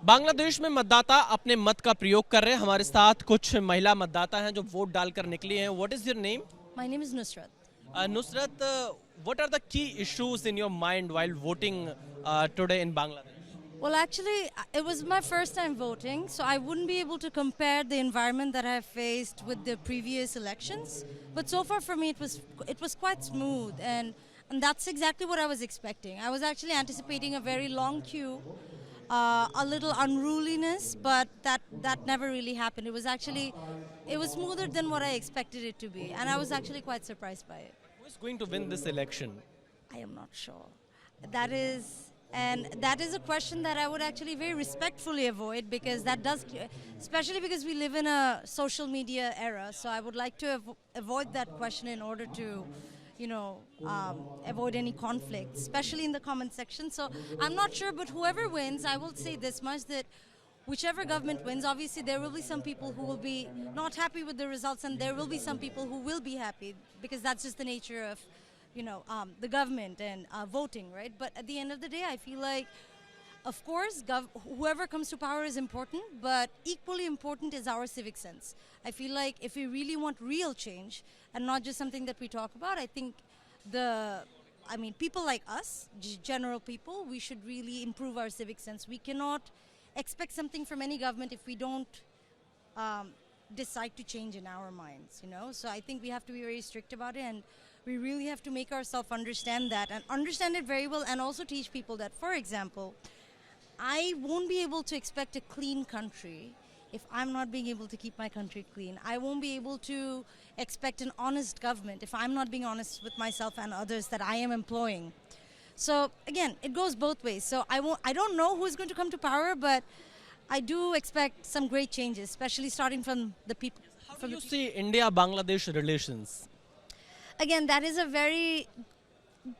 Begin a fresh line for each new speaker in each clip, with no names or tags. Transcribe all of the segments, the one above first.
बांग्लादेश में मतदाता अपने मत का प्रयोग कर रहे हैं। हमारे साथ कुछ महिला मतदाता हैं जो वोट डालकर निकली हैं। What is your name?
My name is Nusrat.
Nusrat, what are the key issues in your mind while voting today in Bangladesh?
Well, actually, it was my first time voting, so I wouldn't be able to compare the environment that I have faced with the previous elections. But so far for me, it was quite smooth, and that's exactly what I was expecting. I was actually anticipating a very long queue, a little unruliness, but that never really happened. It was smoother than what I expected it to be, and I was actually quite surprised by it.
Who is going to win this election?
I am not sure. That is a question that I would actually very respectfully avoid, because especially because we live in a social media era. So I would like to avoid that question in order to, avoid any conflict, especially in the comment section. So I'm not sure, but whoever wins, I will say this much, that whichever government wins, obviously there will be some people who will be not happy with the results, and there will be some people who will be happy, because that's just the nature of the government and voting, right? But at the end of the day, I feel like, of course, whoever comes to power is important, but equally important is our civic sense. I feel like if we really want real change and not just something that we talk about, I think people like us, general people, we should really improve our civic sense. We cannot expect something from any government if we don't decide to change in our minds, So I think we have to be very strict about it, and we really have to make ourselves understand that, and understand it very well, and also teach people that, for example, I won't be able to expect a clean country if I'm not being able to keep my country clean. I won't be able to expect an honest government if I'm not being honest with myself and others that I am employing. So again, it goes both ways. So I don't know who's going to come to power, but I do expect some great changes, especially starting from the people.
How do you see India-Bangladesh relations?
Again, that is a very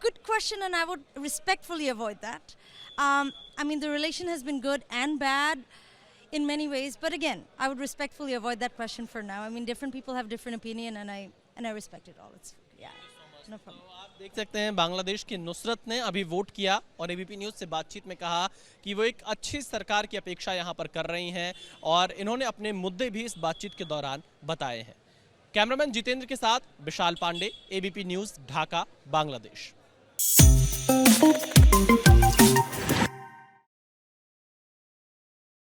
good question, and I would respectfully avoid that. The relation has been good and bad in many ways, but again, I would respectfully avoid that question for now. Different people have different opinion, and I respect it all. No problem.
तो आप देख सकते हैं बांग्लादेश की नुसरत ने अभी vote किया और एबीपी न्यूज़ से बातचीत में कहा कि वो एक अच्छी सरकार की अपेक्षा यहाँ पर कर रही हैं, और इन्होंने अपने मुद्दे भी इस बातचीत के दौरान बताए हैं। कैमरामैन जितेंद्र के साथ विशाल पांडे, एबीपी न्यूज़, ढाका, बांग्लादेश।